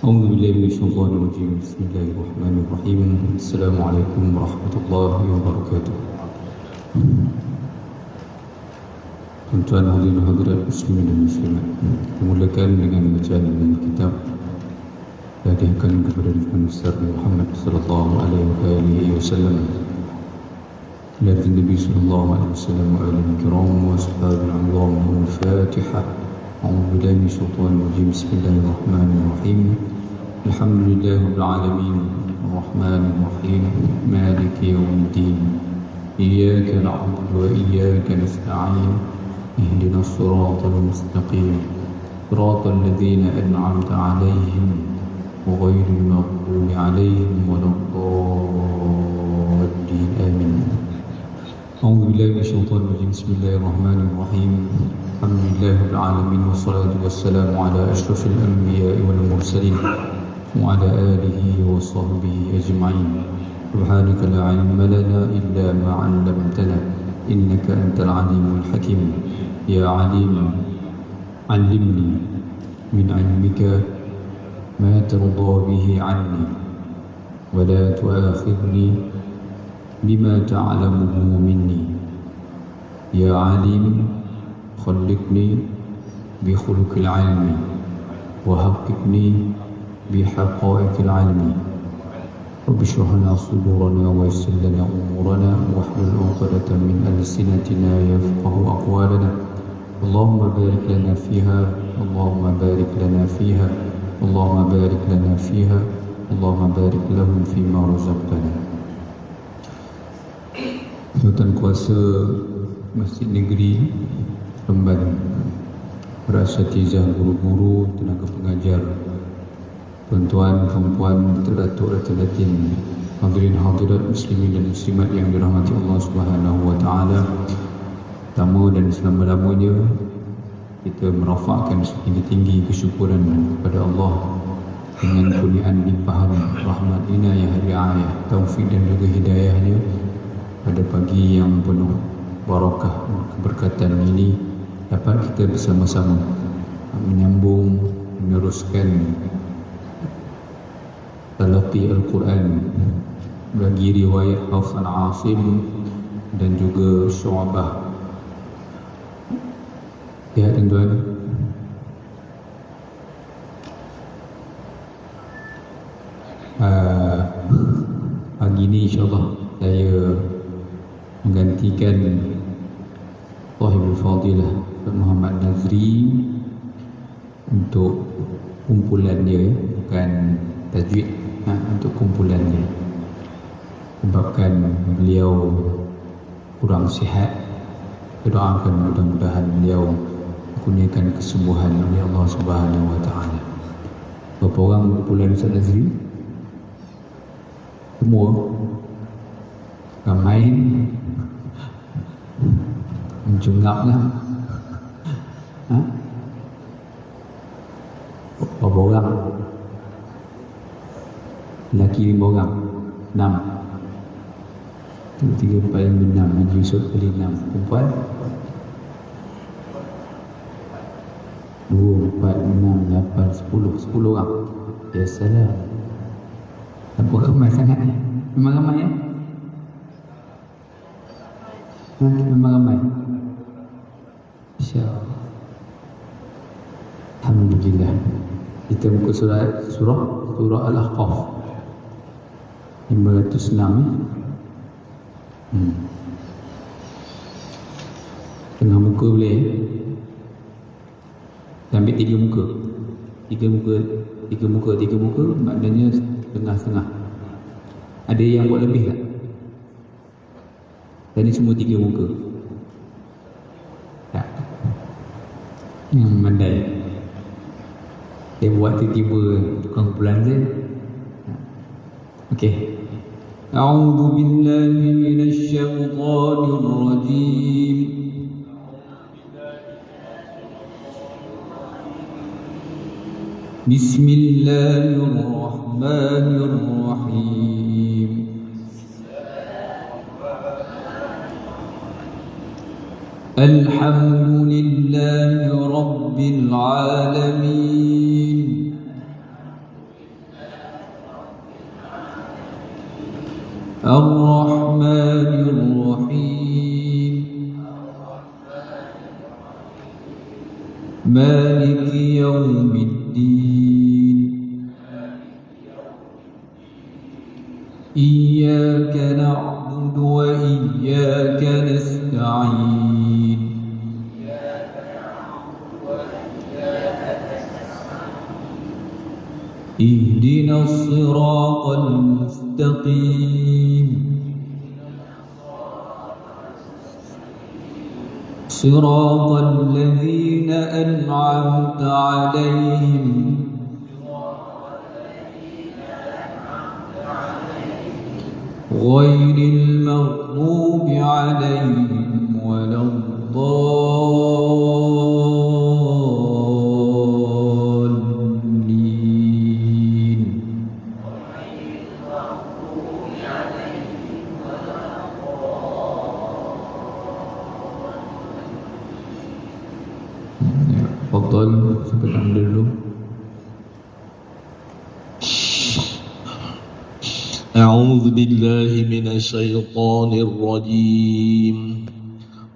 أعوذ بالله من الشيطان الرجيم. بسم الله الرحمن الرحيم. السلام عليكم ورحمة الله وبركاته. Tuan-tuan hadirin hadirat muslimin dan muslimat, dimulakan dengan bacaan kitab yang dihadiahkan kepada Nabi besar Muhammad sallallahu alaihi wasallam dari Nabi sallallahu alaihi wasallam wa alihi kiram wa ashabihi al-kiram. Al-Fatihah. أعوذ بالله من الشيطان الرجيم. بسم الله الرحمن الرحيم. الحمد لله رب العالمين الرحمن الرحيم مالك يوم الدين إياك نعبد وإياك نستعين اهدنا الصراط المستقيم صراط الذين أنعمت عليهم غير المغضوب عليهم ولا الضالين آمين. أعوذ بالله من الشيطان الرجيم. بسم الله الرحمن الرحيم. الحمد لله رب العالمين والصلاة والسلام على أشرف الأنبياء والمرسلين وعلى آله وصحبه أجمعين. سبحانك لا علم لنا إلا ما علمتنا إنك أنت العليم الحكيم. يا عليم علمني من علمك ما ترضى به عني ولا تؤاخذني بما تعلمه مني. يا عليم خلقني بخلق العلم وحققني بحقائق العلم. رب اشرح لنا صدورنا ويسر لنا امورنا واحلل عقدة من ألسنتنا يفقه اقوالنا. اللهم بارك لنا فيها اللهم بارك لنا فيها اللهم بارك لنا فيها اللهم بارك لهم فيما رزقتنا. Tuan Kuasa Masjid Negeri Remban, para asatizah, guru-guru, tenaga pengajar, tuan-tuan, perempuan, datuk datin, hadirin hadirat muslimin dan muslimat yang dirahmati Allah Subhanahu wa taala. Pertama dan selama-lamanya kita merafakkan setinggi-tinggi kesyukuran kepada Allah dengan kurniaan limpahan rahmat, inayah, riayah, taufik dan juga hidayahnya pada pagi yang penuh barakah keberkatan ini dapat kita bersama-sama menyambung, meneruskan talaqi Al-Quran bagi riwayat Hafs Al-Asim dan juga Syu'bah. Ya tuan-tuan, pagi ini insyaAllah saya menggantikan Sahibul Fadilah Muhammad Nazri untuk kumpulan dia, bukan tajwid, untuk kumpulan dia, sebabkan beliau kurang sihat. Doakan mudah-mudahan beliau kurniakan kesembuhan oleh Allah Subhanahu wa taala. Berapa orang kumpulan Ustaz Nazri? Semua? Ramai? Mencungaplah. Berapa orang? Lelaki 5 orang, 6. 3, 4, 5, 6. Haji Yusuf kali 6. Perempuan 2, 4, 6, 8, 10. 10 orang. Ya salam. Apa ramai sangat ni? Memang ramai ya? Memang ramai. InsyaAllah. Alhamdulillah. Kita buka surah Al-Ahqaf 506. Tengah muka boleh ya? Ambil 3 muka. 3 muka maknanya tengah-tengah. Ada yang buat lebih tak? Dan ni semua 3 muka. Tak. Yang mandai. Dia buat tiba-tiba tukang kumpulan je. Okey. A'udzu billahi minasy syaithanir rajim. Bismillahirrahmanirrahim. Alhamdulillahi rabbil alamin. وإياك نستعين اهدنا الصراط المستقيم صراط الذين أنعمت عليهم غير المغضوب عليهم ولا الضالين تفضل sampai ambil dulu. أعوذ بالله من الشيطان الرجيم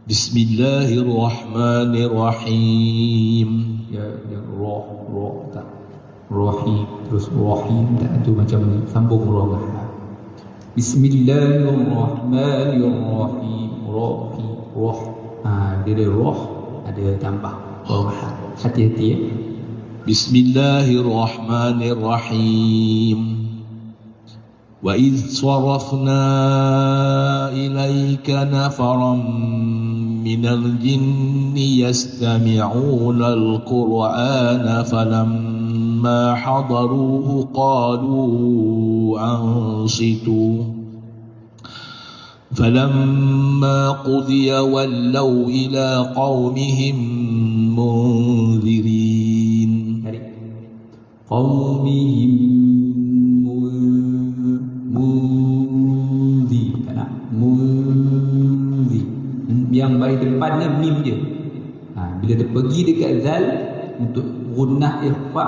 بسم الله الرحمن الرحيم Ya tak Rahim terus Rahim tak tu macam sambung roh. Bismillahirrahmanirrahim. Rahim roh. Dia ada roh, ada tambah roh. Hati-hati ya. Bismillahirrahmanirrahim. وَإِذْ صَرَفْنَا إِلَيْكَ نَفَرًا مِنَ الْجِنِّ يَسْتَمِعُونَ الْقُرْآنَ فَلَمَّا حَضَرُوهُ قَالُوا أَنصِتُوا فَلَمَّا قُضِيَ وَلَّوْا إِلَى قَوْمِهِمْ مُنذِرِينَ قَوْمِهِمْ yang baris depannya mim je. Bila dia pergi dekat zal untuk gunnah ikhfa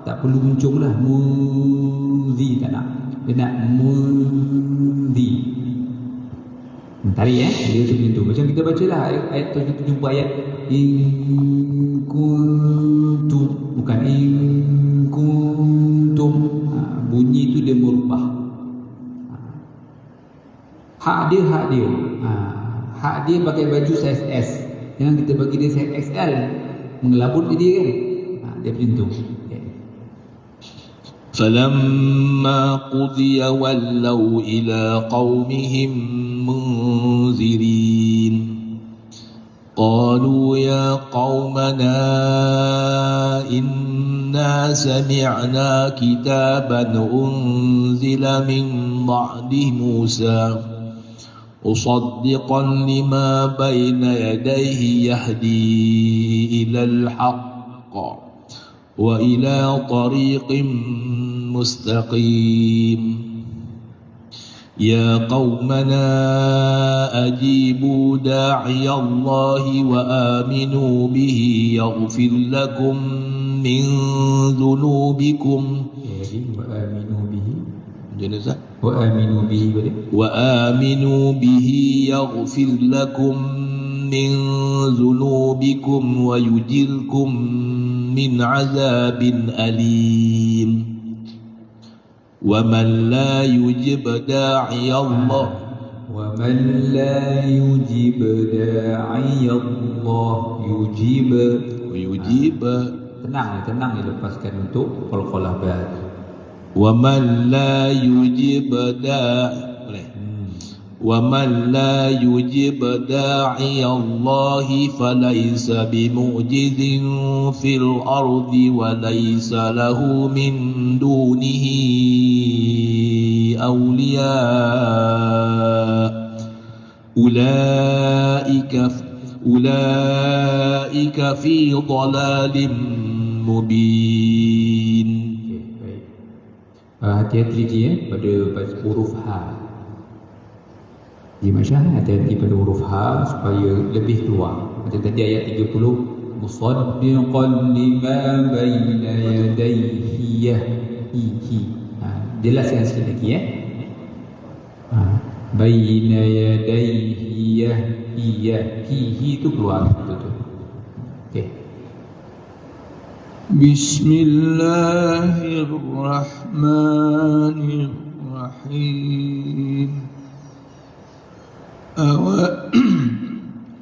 tak perlu muncul lah muzi, tak nak. Dia nak muzi. Tarik dia macam tu. Macam kita baca lah ayat tu, kita jumpa ayat in kuntum, bukan in kuntum. Bunyi tu dia merubah. Hak dia hak dia pakai baju saiz S. Jangan kita bagi dia saiz XL, mengelabut dia kan. Dia macam tu. فَلَمَّا قُضِيَ وَلَّوْا إِلَى قَوْمِهِمْ مُنذِرِينَ قَالُوا يَا قَوْمَنَا إِنَّا سَمِعْنَا كِتَابًا أُنزِلَ مِنْ بَعْدِ مُوسَى مصدقا لما بين يديه يهدي إلى الحق وإلى طريق مستقيم يا قومنا أجيبوا داعي الله وآمنوا به يغفر لكم من ذنوبكم وآمنوا به يغفر لكم من ذنوبكم ويجركم من عذاب أليم ومن لا يجب داعي الله يجيب tenang dilepaskan untuk qalqalah ba. ومن لا يجب داعي الله فليس بمعجز في الأرض وليس له من دونه أولياء أولئك في ضلال مبين. Hati-hati je pada huruf H. Di Masyah hati-hati pada huruf H supaya lebih keluar. Macam tadi ayat 30, musaddiqan lima baina yadayhi hi. Jelaskan sekali lagi baina yadayhi hi tu keluar betul. Okey. Bismillahirrahmanirrahim.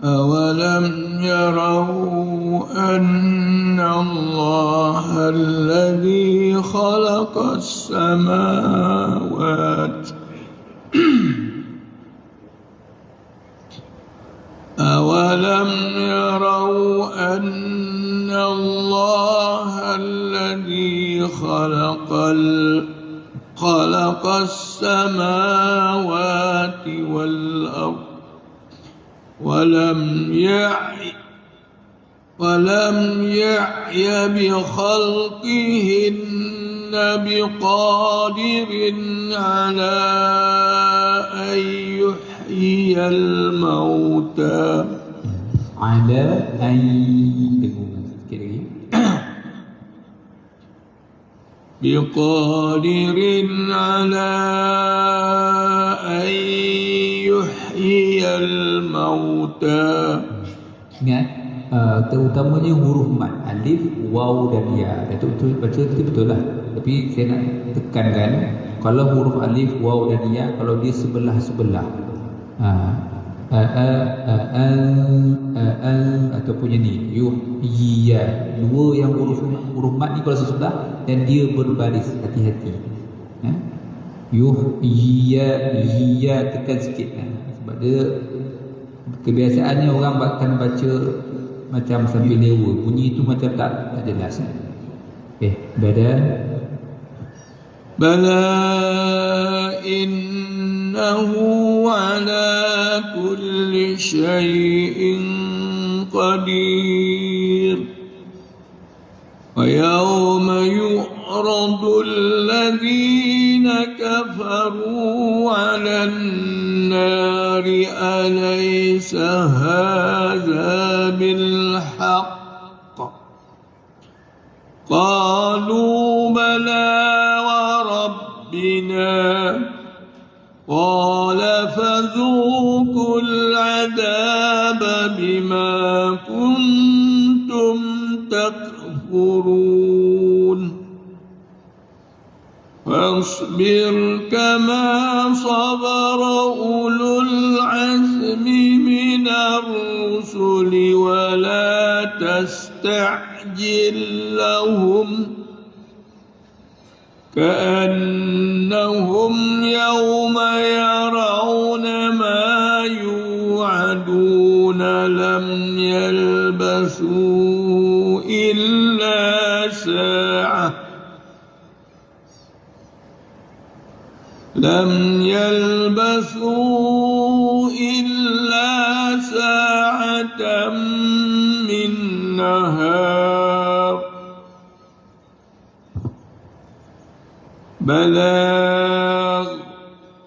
أولم يروا أن الله الذي خلق السماوات أولم يروا أن الله الذي خلق السماوات والأرض ولم يعي بخلقهن بقادر على أن يحيي الموتى على أن بقادر على أن يحيي الموتى. Ingat, terutamanya huruf mat, alif, waw dan ya. Datuk betul baca itu betul lah. Tapi saya nak tekankan, kalau huruf alif, waw dan ya, kalau dia sebelah-sebelah, ataupun yang ni yuhyiya, dua yang huruf mat ni kalau sebelah dan dia berbaris, hati-hati. Yuhyiya, hiya tekan sikit sebab dia kebiasaannya orang akan baca macam sambil lewa, bunyi itu macam tak jelas. Bala innahu ala kulli syai'in qadir. Wa yawma yu'radu alladhina kafaru 'alan nari alaysa hadha bil haqq qalu bala wa rabbina qala fadhuqul 'adaba bima kuntum takfurun. فاصبر كما صبر أولو العزم من الرسل ولا تستعجل لهم كأنهم يوم يرون ما يوعدون لم يلبثوا إلا ساعة من نهار بلاغ.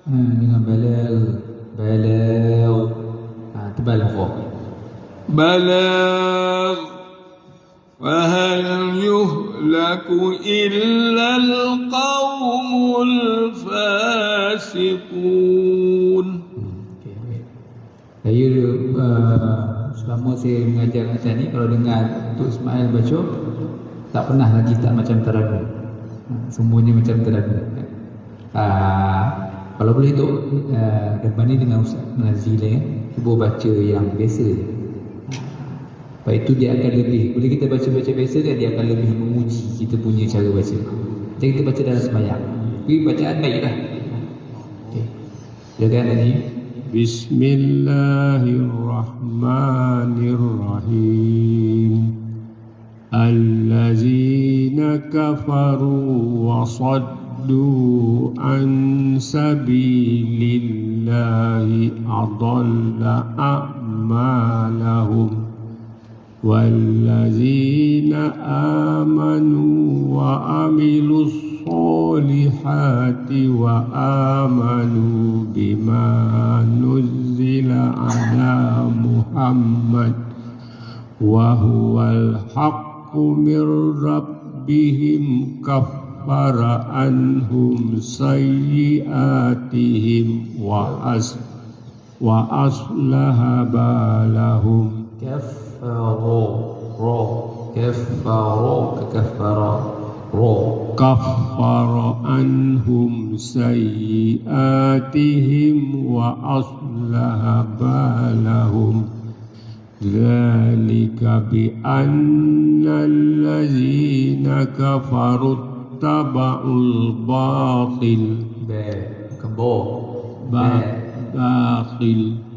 Dengan balag tebal huruf balag. وهل يهلك إلا القوم الفاسقون. Saya selama saya mengajar macam ni, kalau dengar Tok Ismail baca, tak pernah lagi tak macam Terengganu. Semuanya macam Terengganu. Kalau boleh Tok, depan ni dengan Ustaz Nazil cuba baca yang biasa. Lepas itu dia akan lebih, boleh kita baca-baca biasa kan, dia akan lebih memuji kita punya cara baca. Jadi kita baca dalam sembahyang, tapi bacaan baiklah. Silakan Nazil. Bismillahirrahmanirrahim. Allazina kafaru wa saddu an sabilillahi adalla a'malahum والذين آمنوا وعملوا الصالحات وآمنوا بما نزل على محمد وهو الحق من ربهم كفر عنهم سيئاتهم وأصلح بالهم. كفروا كفر kaffara anhum sayyi'atihim wa aslaha balahum. Dzalika bi annal ladzina kafaru taba'ul batil batil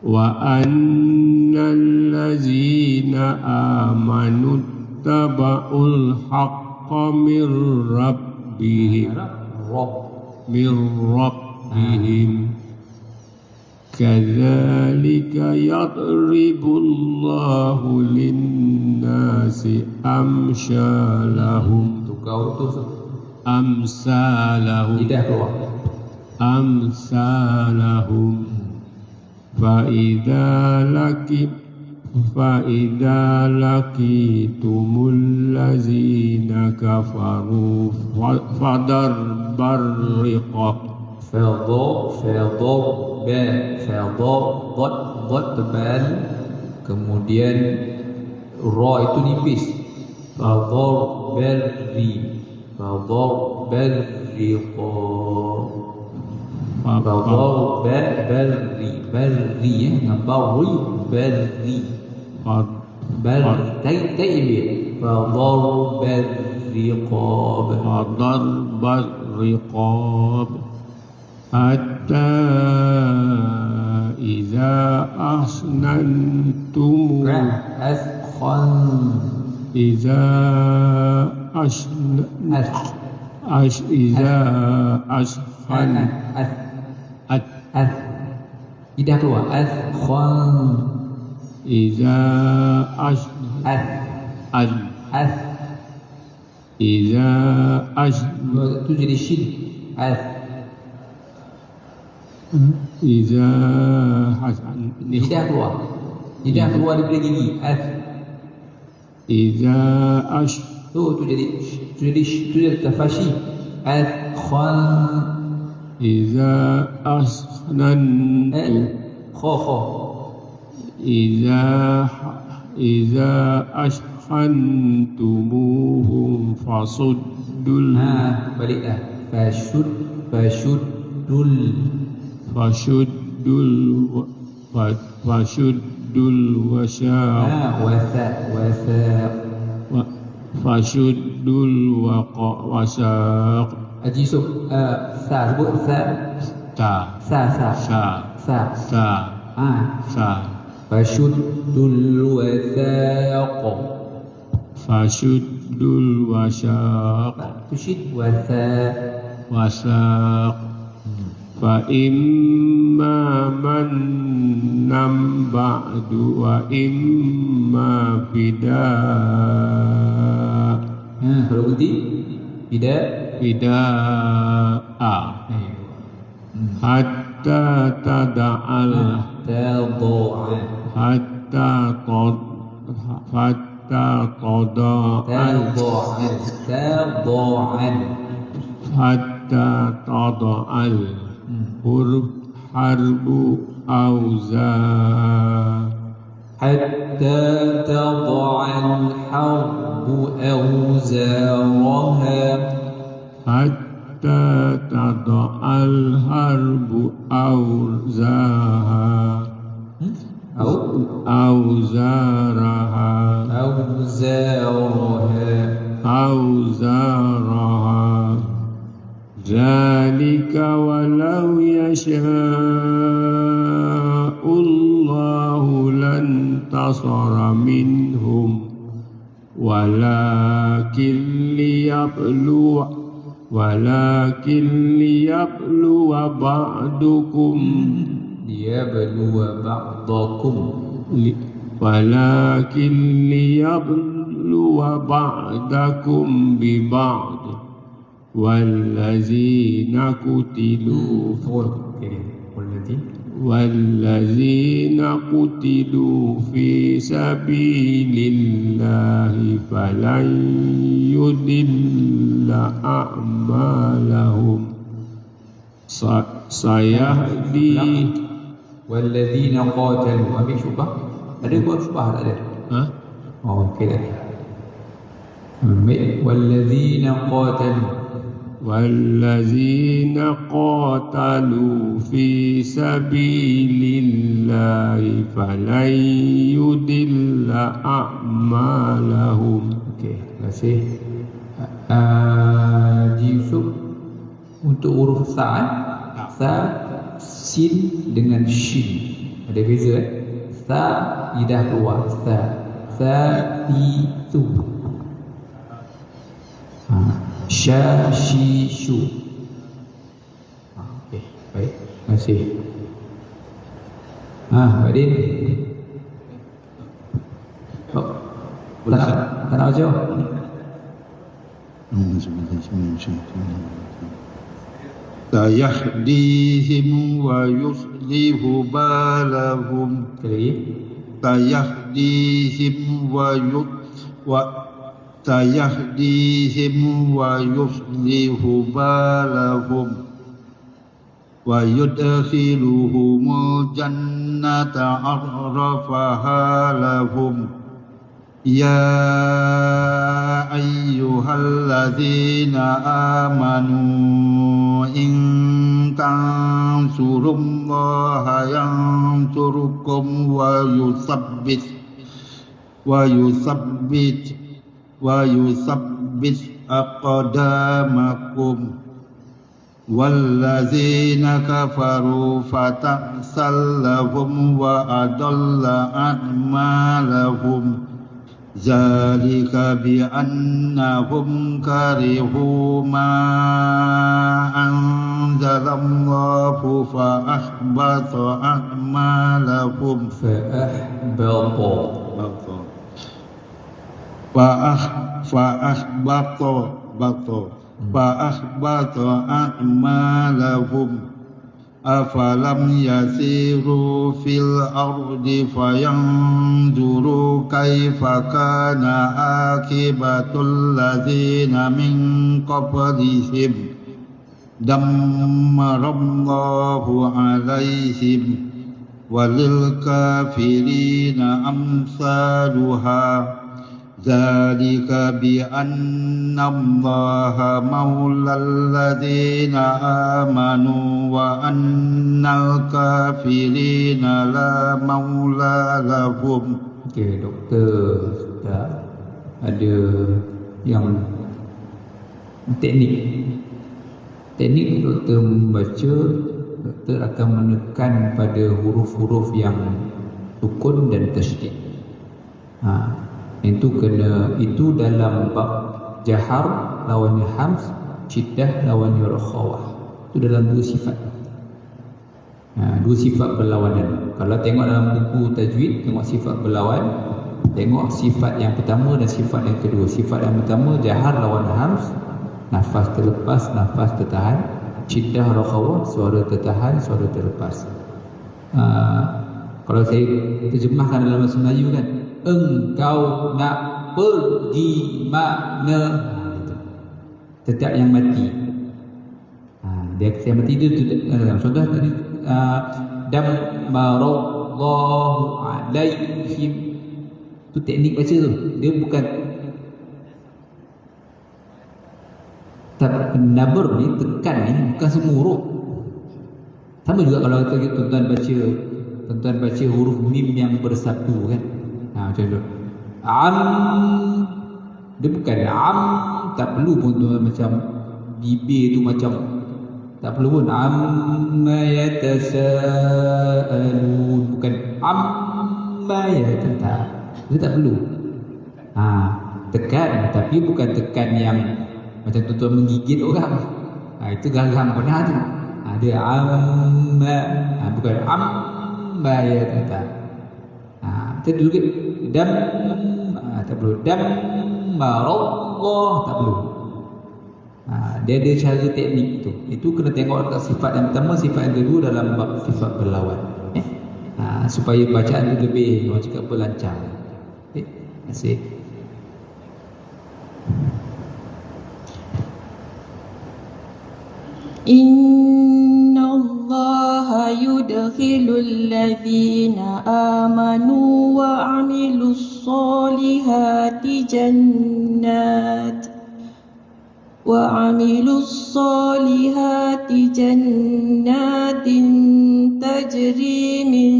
wa annal ladzina amanu taba'ul haqqa min rabbihim kadzalika yadribullahu lin-nasi amsalahum فإذا لقيتمul ladzina kafaru fadarbar riqab kemudian ra itu nipis berri riqab hatta iza asnantum Idah keluar itu jadi shin Idah keluar daripada gigi tu jadi tafashi Iza ashantumuhum fasuddul balik dah fashuddul wasaq Haji Yusuf sebut fashuddul wasaq tushid wasaq fa imma mannam ba'du wa imma fidaa kalau berhenti fidaa hatta tada'al huruf harbu auzar حتى تضع الحرب أوزارها حتى تضع الحرب أوزارها ذلك ولو يشاء الله لانتصر منهم ولكن ليبلو بعضكم ببعض والذين قتلوا في سبيل الله فلن يضل أعمالهم سيهدي والذين قاتلوا ambil syubah ada buat syubah tak ada ha? oh okey dah والذين قاتلوا والذين قاتلوا في سبيل الله فلن يضل أعمالهم. Okey, terima kasih. Yusuf untuk huruf sa sin dengan shin ada beza sa lidah keluar sa itu sha shi shu. Okey, baik, terima kasih. Pak Din, tak nak baca? سيهديهم ويصلح بالهم سيهديهم ويصلح بالهم ويدخلهم الجنة عرفها لهم يا أيها الذين آمنوا إن تنصروا الله ينصركم ويثبت أقدامكم والذين كفروا فتعسا لهم وأضل أعمالهم ذلك بأنهم كرهوا ما أنزل الله فأحبط أعمالهم فأحبط أعمالهم أفلم يسيروا في الأرض فينظروا كيف كان عاقبة الذين من قبلهم دمر الله عليهم وللكافرين أمثالها ذلك بأن الله مولى الذين آمنوا وأن الكافرين لا مولى لهم. Okey, doktor sudah ada yang teknik doktor membaca, doktor akan menekan pada huruf-huruf yang sukun dan tasydid. Itu dalam bab jahar lawannya hams, syiddah lawannya rakhawah. Itu dalam dua sifat. Dua sifat berlawanan. Kalau tengok dalam buku tajwid, tengok sifat berlawan, tengok sifat yang pertama dan sifat yang kedua. Sifat yang pertama jahar lawan hams, nafas terlepas, nafas tertahan. Syiddah rakhawah, suara tertahan, suara terlepas. Kalau saya terjemahkan dalam bahasa Melayu kan, engkau nak pergi mana? Tetap yang mati. Dia yang mati dia contoh tadi dammarallahu alaihim. Tu teknik baca tu. Dia bukan nabur ni, tekan ni bukan semua huruf. Sama juga kalau tuan-tuan baca huruf mim yang bersatu kan. Macam tu. Dia bukan tak perlu pun tu macam bibir tu macam tak perlu pun amma yatasaalun, bukan amma yatasaalun. Dia tak perlu. Tekan, tapi bukan tekan yang macam tuan-tuan menggigit orang. Itu garang pernah tu. Dia amma, bukan amma yatasaalun. Kita dulu dam, tak perlu dam marallah, tak perlu. Dia ada cara teknik tu. Itu kena tengok dekat sifat yang pertama, sifat yang kedua dalam bab sifat berlawan. Supaya bacaan tu lebih, orang cakap lancar. Terima kasih. Inna Allah يدخل الذين آمنوا وعملوا الصالحات جنات تجري من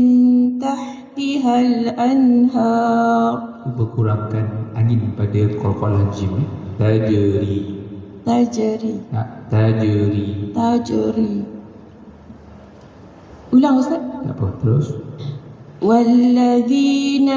تحتها الأنهار. Cuba kurangkan angin pada qalqalah jim. Tajri. Ulang Ustaz. Tak apa, terus. والذين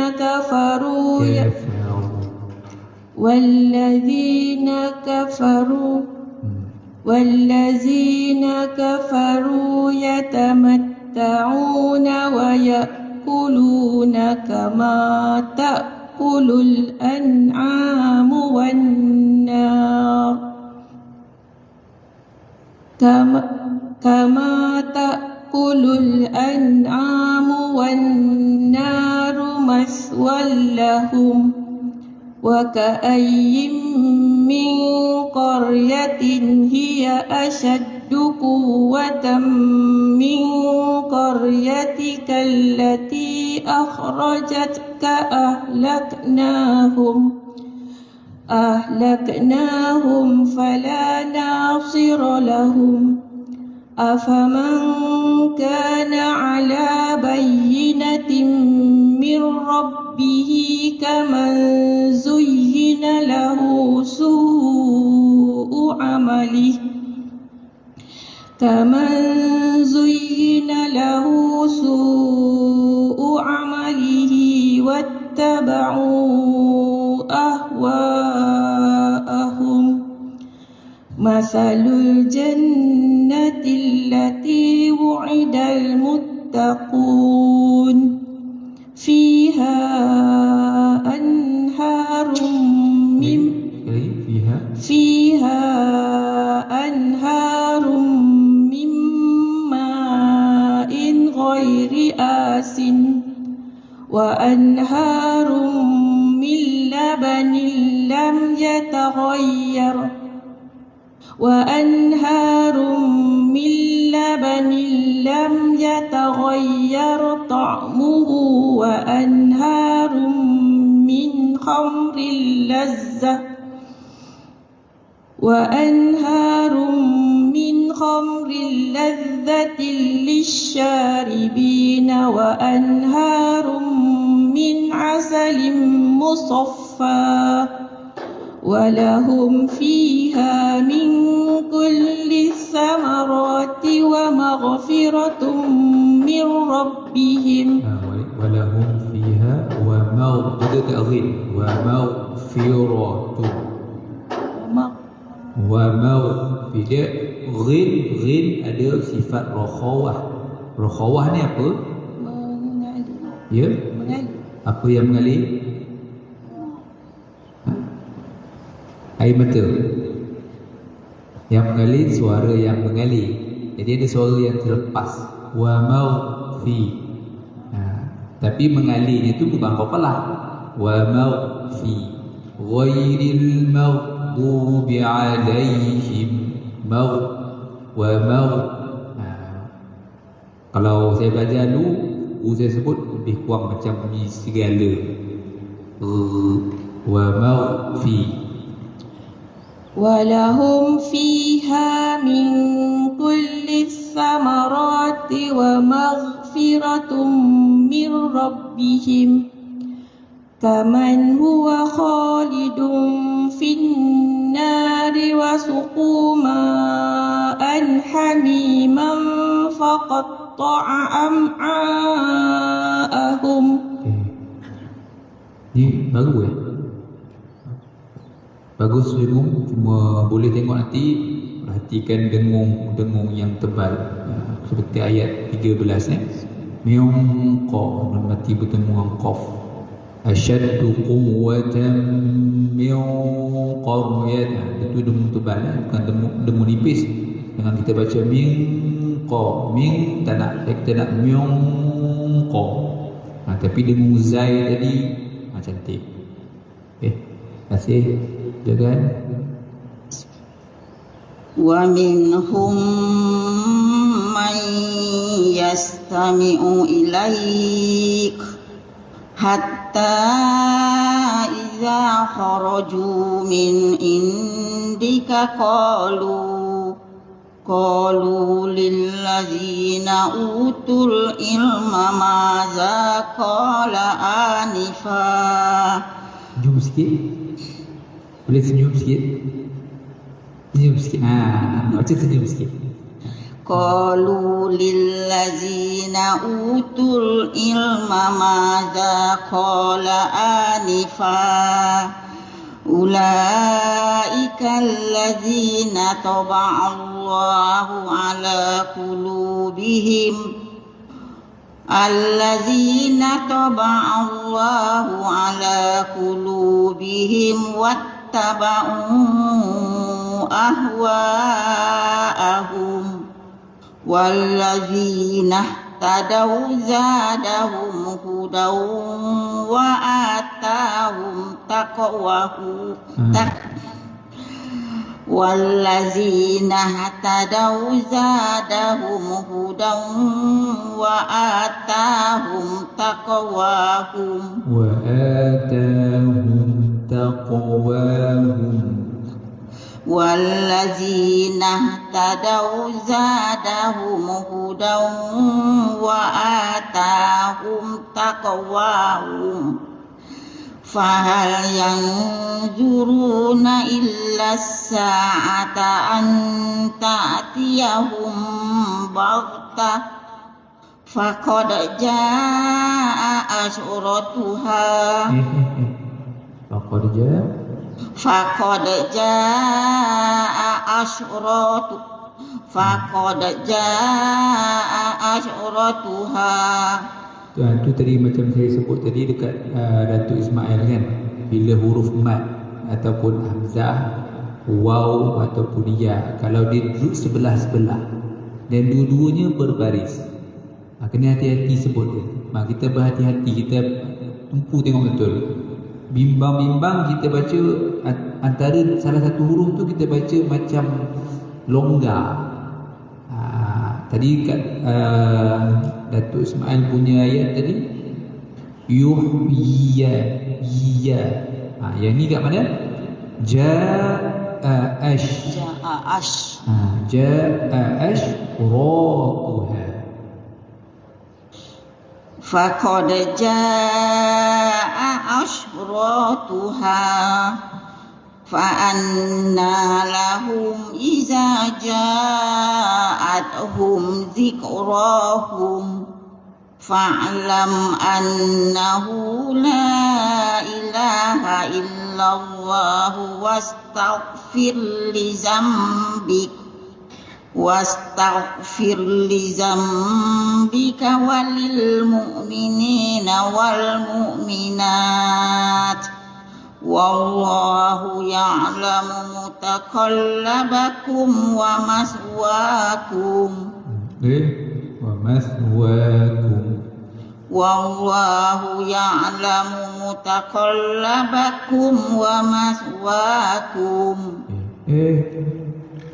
كفروا يتمتعون ويأكلون كما تأكل الأنعام والنار كما تأكل الأنعام والنار مثوى لهم وكأي من قرية هي أشد قوة من قريتك التي أخرجتك أهلكناهم فلا ناصر لهم أفمن كان على بينة من ربه كمن زين له سوء عمله واتبعوا أهواءهم مثل الجنة التي وعد المتقون فيها أنهار من ماء غير آسن وأنهار من لبن لم يتغير طعمه وأنهار من خمر لذة للشاربين وأنهار من عسل مصفى ولهم فيها من كل الثمرات ومغفرة من ربهم ولهم فيها ومغفرة غin ada sifat rokhawah ni apa? mengalir. Ya? Apa yang mengalir? Air mata. Yang mengalir, suara yang mengalir. Jadi ada suara yang terlepas. Wa maghfi. Tapi mengalirnya itu bukan qalqalah. Wa maghfi. Ghairil maghdubi alaihim. Kalau saya belajar dulu, saya sebut lebih kurang macam bunyi serigala. Wa maghfi. ولهم فيها من كل الثمرات ومغفرة من ربهم كمن هو خالد في النار وسقوا ماء حميما فقطع أمعاءهم. Ini baru bagus dengung, cuma boleh tengok nanti perhatikan dengung yang tebal, seperti ayat 13 min qa, mati bertemu dengan qaf, asyaddu quwwatan min qaryat, itu dengung tebal, bukan dengung nipis. Dengan kita baca min qa, min tak nak, kita nak min qa, tapi dengung zai tadi cantik. Terima kasih. Jagaan. ومنهم من يستمع إليك حتى إذا خرجوا من عندك قالوا للذين أوتوا العلم ماذا قال آنفا. Senyum sikit. Boleh senyum sikit? Senyum sikit. Macam senyum sikit. قالوا للذين أوتوا العلم ماذا قال آنفا أولئك الذين طبع الله على قلوبهم واتبعوا أهواءهم والذين اهتدوا زادهم هدى وآتاهم تقواهم والذين اهتدوا زادهم هدى وآتاهم تقواهم والذين اهتدوا زادهم هدى وآتاهم تقواهم فهل ينظرون إلا الساعة أن تأتيهم بغتة فقد جاء أشرتها فقد جاء أشرتها. Tu tadi macam saya sebut tadi dekat Datuk Ismail kan, bila huruf mat ataupun hamzah, waw ataupun ya, kalau dia duduk sebelah-sebelah dan dua-duanya berbaris, kena hati-hati sebut dia. Kita berhati-hati, kita tumpu tengok betul. Bimbang-bimbang kita baca antara salah satu huruf tu kita baca macam longgar. Tadi kat Datuk Ismail punya ayat tadi yuhyiya. Yang ni kat mana? Ja'ash ratuha. Faqad jaa'a ashratuha fa'anna lahum iza ja'atuhum zikrahum fa'lam annahu la ilaha illallah wastaghfir li zambika walil mu'minina wal mu'minat wallahu ya'lamu mutaqallabakum wa maswaakum. Wallahu ya'lamu mutaqallabakum wa maswaakum.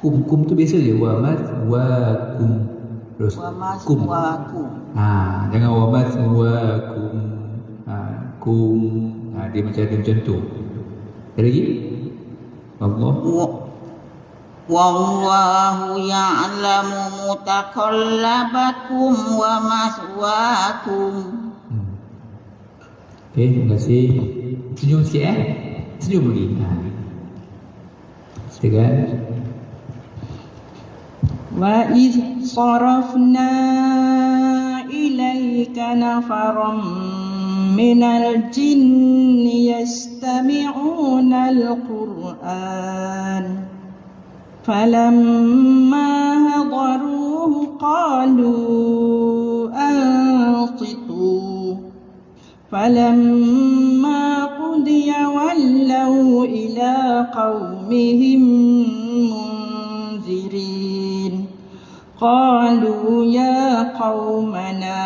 Kum tu biasa je, wa maswaakum. Terus kum. Jangan wa maswaakum. Kum. Dia macam tu. Ada lagi? Wallahu ya'lamu mutaqallabakum wa maswaakum. Terima kasih. Senyum sikit Senyum lagi. Silakan. Wa idh sarafna ilayka nafaram minal jinni yastami'una al-Qur'an falamma hadaruhu qalu ansitu falamma qudiya wallaw ila qaumihim munzirin qalu ya qaumana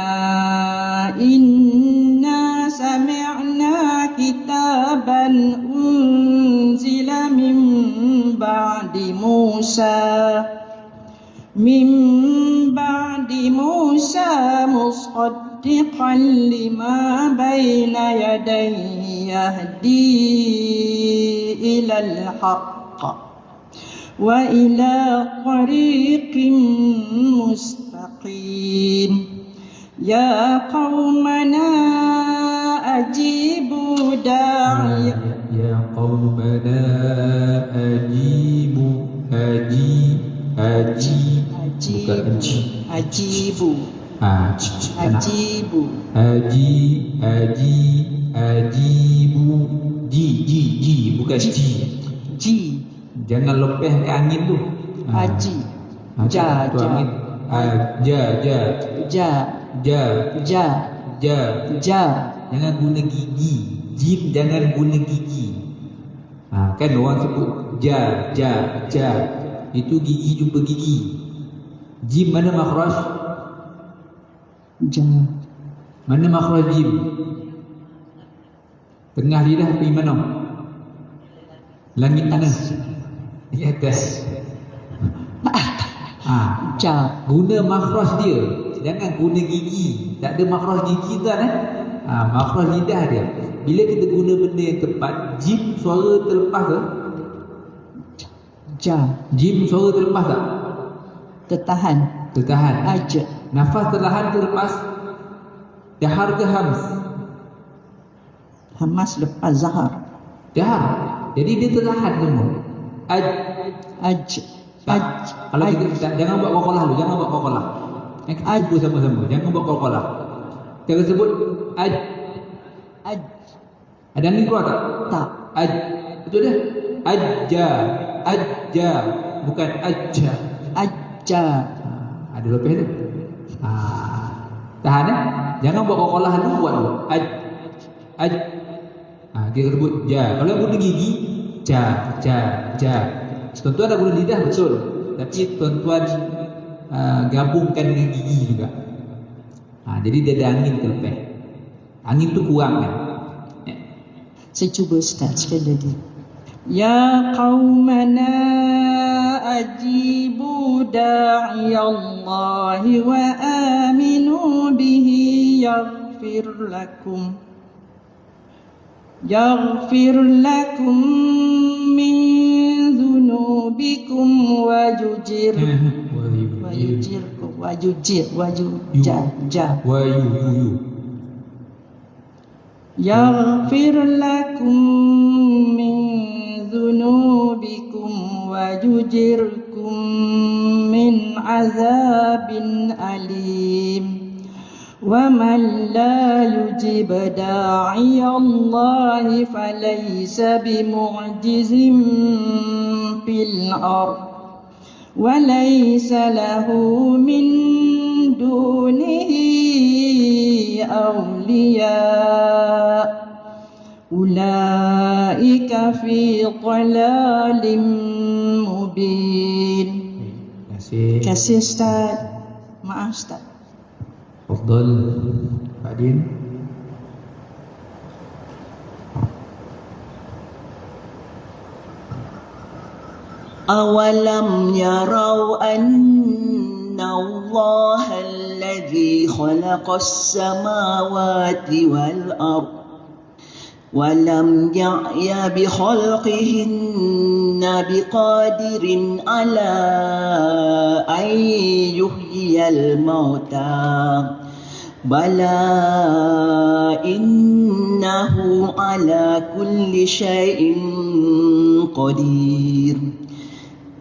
inna sami'na kitaban unzila min ba'di Musa لما بين يديه يهدي إلى الحق وإلى طريق مستقيم يا قومنا أجيبوا داعي يا قومنا أجيبوا أجيبوا Ajibu ji bukan ji jangan lepeh ke angin tu. aji ja tu angin. Ja jangan guna gigi. Jim jangan guna gigi. Kan orang sebut ja itu gigi jumpa gigi. Jim mana makhraj? ja Mana makhraj jim? Tengah lidah pergi mana? Langit mana? Di atas. ja Guna makhraj dia. Jangan guna gigi. Tak ada makhraj gigi kan makhraj lidah dia. Bila kita guna benda yang tepat, jim suara terlepas ke? ja Jim suara terlepas tak? tertahan aja Nafas tertahan terlepas. Dahar ke hams? hamas lepas zahar Dahar. Jadi dia tertahan semua. Kalau kita jangan buat qalqalah dulu, jangan buat qalqalah. Kita cuba sama-sama. Jangan buat qalqalah. Kita sebut ada angin keluar tak? tak Betul dah. Ajja bukan ajja. Ada lepeh tu. Tahan jangan buat qalqalah dulu, buat dulu. Kita sebut ja. Kalau guna gigi ja. Tuan-tuan dah guna lidah betul, tapi tuan-tuan gabungkan dengan gigi juga. Jadi dia ada angin terlepeh. Angin tu kurang kan. saya cuba start sekali lagi ya qaumana ajibu da'iyallahi wa aminu bihi yaghfir lakum min dhunubikum yaghfir lakum min dhunubikum wa yujirkum min azabin alim wa man la yujib da'iya Allah falaysa bimu'jizin fil ard wa laysa lahu min dunihi awliya ulaika fi dhalalin mubin. Terima kasih Ustaz. Maaf Ustaz. Tafadhal Pak Din. أولم يروا أن الله الذي خلق السماوات والأرض ولم يعي بخلقهن بقادر على أن يحيي الموتى بلى إنه على كل شيء قدير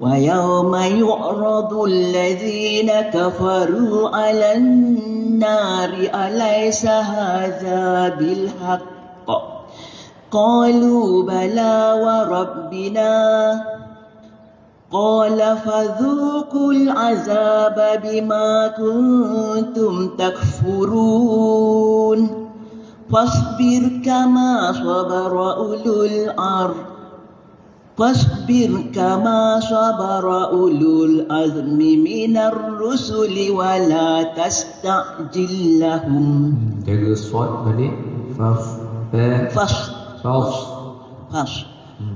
ويوم يعرض الذين كفروا على النار أليس هذا بالحق قالوا بلى وربنا قال فذوقوا العذاب بما كنتم تكفرون فاصبر كما صبر أولو العزم من الرسل ولا تستعجل لهم. Jaga suat balik.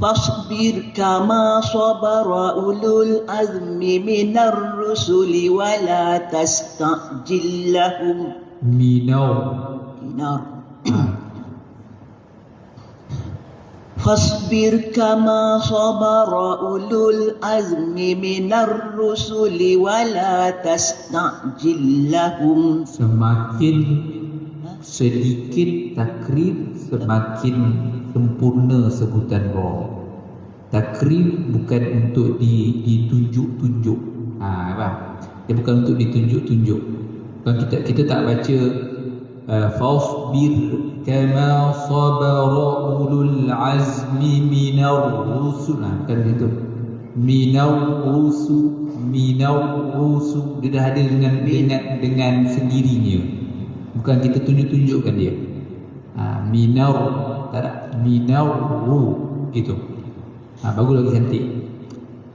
فاصبر كما صبر أولو العزم من الرسل ولا تستعجل لهم. Minau dinar. Fasbir kama sabara ulul azmi minar rusuli wa la tastajil lahum. Semakin sedikit takrib, semakin sempurna sebutan ra. Takrib bukan untuk ditunjuk-tunjuk. Faham? Dia bukan untuk ditunjuk-tunjuk. Bukan kita tak baca fasbir kama sabara ulul azmi minar rusul. Bukan begitu. Minar rusul dia dah ada dengan sendirinya. Bukan kita tunjuk-tunjukkan dia. Minar tak ada. Minar gitu. Bagus lagi cantik.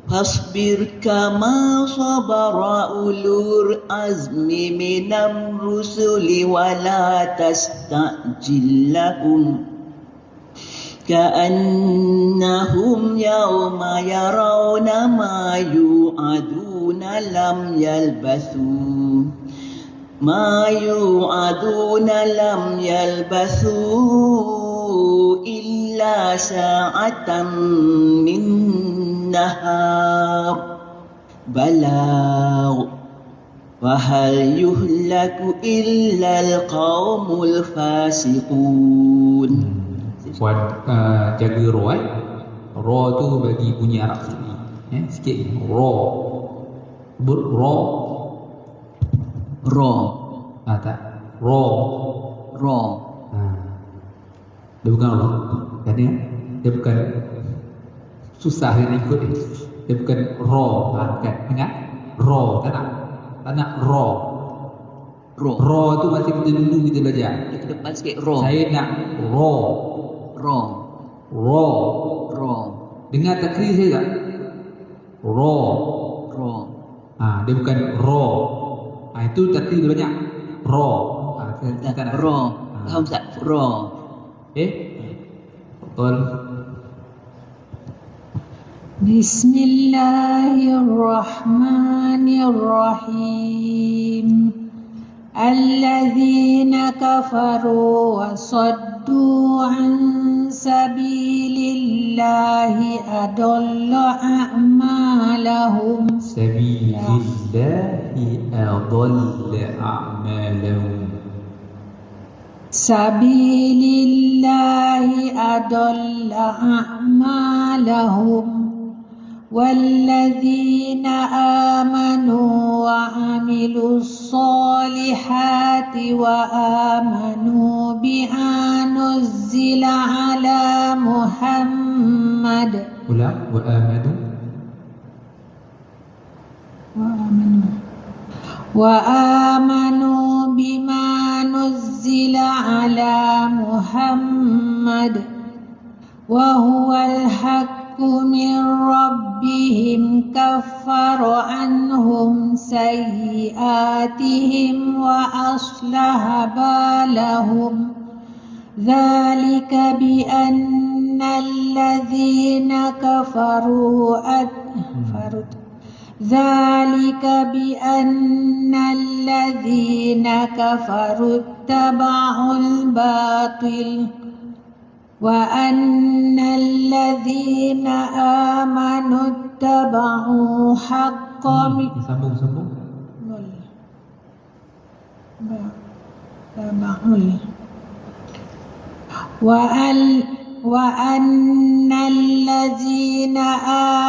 Fasbir kama sabara ulul azmi minar rusuli wa la tastajil lahum. Ka'annahum yawma yarawna ma yu'aduna lam yalbathu. Ma yu'aduna lam yalbathu illa sa'atan min nahar balagh wa hal yuhlaku illa al-qaumul fasiqun. Puan jaga ra ra tu bagi bunyi Arab sikit ra tak ra dia bukan ra kan dia bukan susah nak ikut dia bukan ra kan ingat ra tak nak ra tu masih kita dulu kita belajar Dia ke depan sikit ra. saya nak ra dengar takrif saya tak ra dia bukan ra itu takrif dia banyak ra Tak ra. Faham tak? Ra. betul. Bismillahirrahmanirrahim. Alladzina kafaru wa saddu an sabilillahi adalla a'malahum. Sabilillahi adalla a'malahum. Sabilillahi adalla a'malahum. والذين آمنوا وعملوا الصالحات وآمنوا بما نزل على محمد وآمنوا بما نزل على محمد وهو الحق من ربهم كفر عنهم سيئاتهم وأصلح بالهم ذلك بأن الذين كفروا اتبعوا الباطل وأن الذين آمنوا اتبعوا حق وأن الذين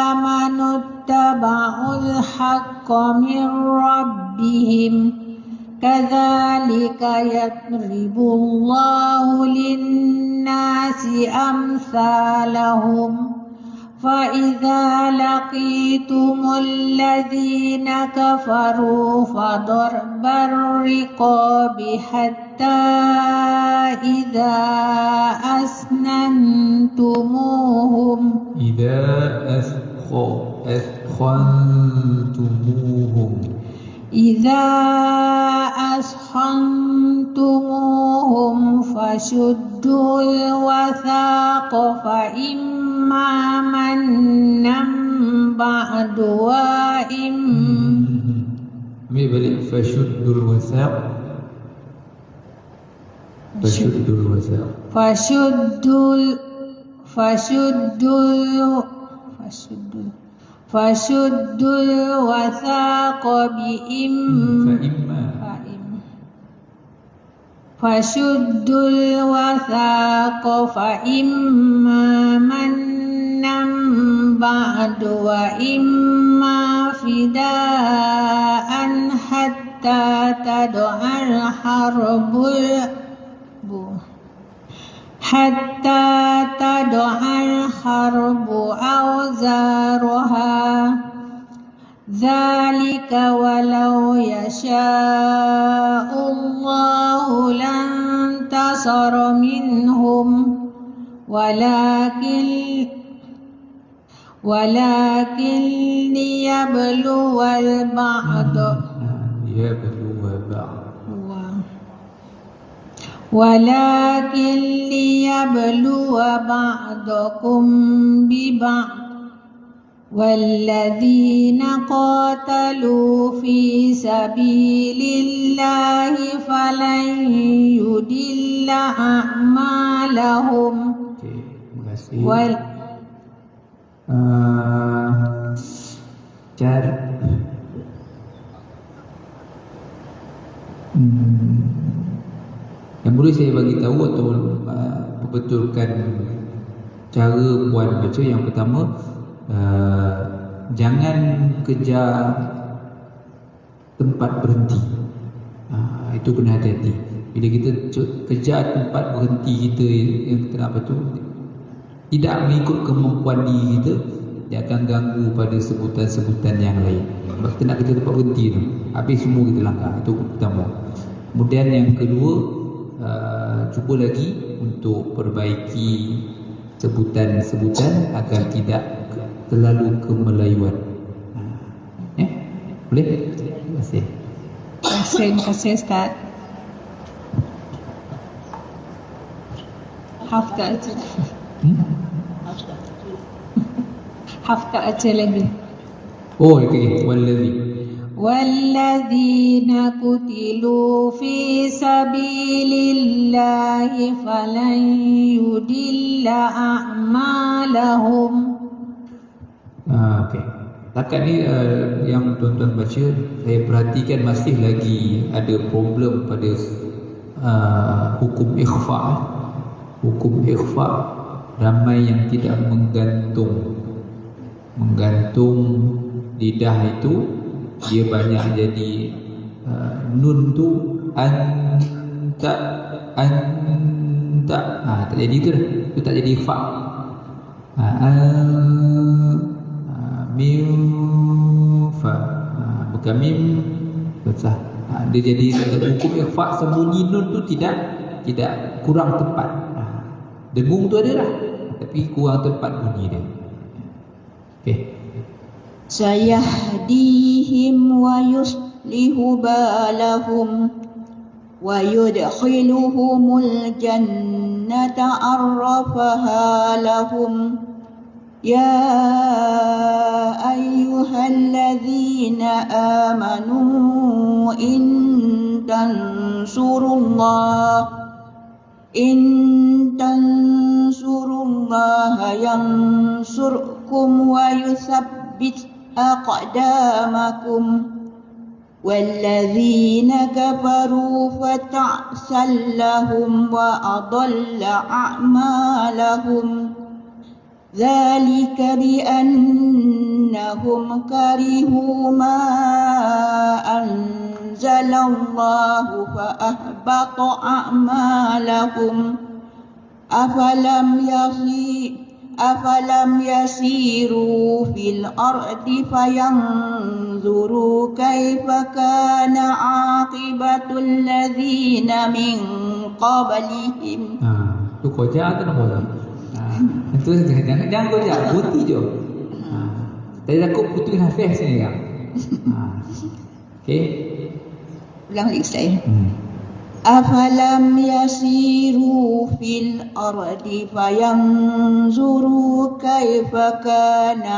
آمنوا اتبعوا الحق من ربهم كذلك يضرب الله للناس أمثالهم فإذا لقيتم الذين كفروا فضرب الرقاب حتى إذا أثخنتموهم فشدوا الوثاق فإما منا بعد فشدوا الوثاق Fashuddul wasaq. Fashuddul wathaq Fashuddul wathaq fa imma mannan ba'du wa imma fidaan hatta tad'al harbu awzaruha Dzalika walau yasha'ullahu lantasara minhum walakin liyabluwal ba'da walakin liyabluwa ba'dakum bi ba'd والذين قاتلوا في سبيل الله فلن يضل أعمالهم. Terima kasih. Yang boleh saya bagi tahu atau perbetulkan cara puan baca, yang pertama, jangan kejar tempat berhenti. Itu kena hati-hati. Bila kita kejar tempat berhenti kita yang kita nak baca, tidak mengikut kemampuan diri kita, dia akan ganggu pada sebutan-sebutan yang lain. Sebab kita nak kejar tempat berhenti tu, habis semua kita langgar. Itu pertama. Kemudian yang kedua, cuba lagi untuk perbaiki sebutan-sebutan agar tidak terlalu kemelayuan. Boleh? Terima kasih. Terima kasih Ustaz. Haftar aja lagi. Oh, okey. Walladzina qutilu fi sabilillahi falan yudilla a'malahum. Okey. Takat ni yang tuan-tuan baca, saya perhatikan masih lagi ada problem pada hukum ikhfa. Hukum ikhfa, ramai yang tidak menggantung lidah itu, dia banyak jadi nun tu anta, tak jadi tu dah, tu tak jadi fa. Mim fa, bukan mim besar. Dia jadi hukum ikhfa, sembunyi nun tu tidak kurang tepat. Dengung tu ada lah, tapi kurang tepat bunyi dia. Okey. Sayahdihim wa yuslihu balahum wa yudkhiluhumul jannata arrafaha lahum. Ya ayyuhalladzina amanu in tansurullaha yansurkum wa yuthabbit aqdamakum. Walladzina kafaru fata'sal lahum wa adalla a'malahum. ذلك بأنهم كرهوا ما أنزل الله فأحبط أعمالهم أفلم يسيروا في الأرض فينظروا كيف كان عاقبة الذين من قبلهم. Tu koja atau nama? Itu jangan koja, putih je. Tadi takut putih hafiz sini kan. Okey. Ulang lagi saya. Afalam yasiru fil ardi fayanzuru kaifa kana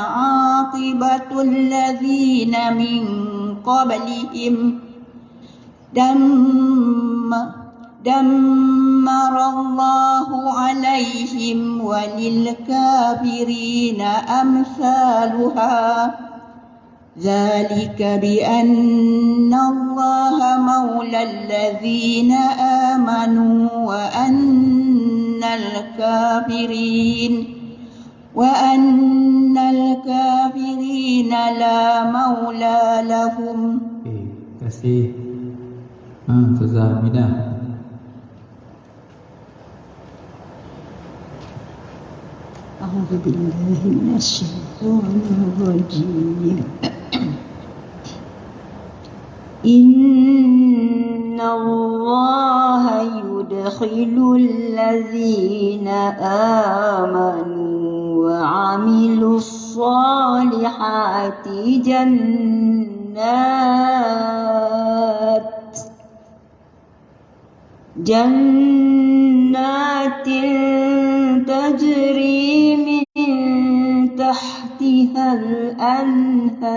aqibatul ladzina min qablihim دمر الله عليهم وللكافرين أمثالها ذلك بأن الله مولى الذين آمنوا وأن الكافرين لا مولى لهم. Terima kasih. Ustazah Aminah. أعوذ بالله من الشيطان الرجيم. إن الله يدخل الذين آمنوا وعملوا الصالحات جنات تجري من تحتها الأنهار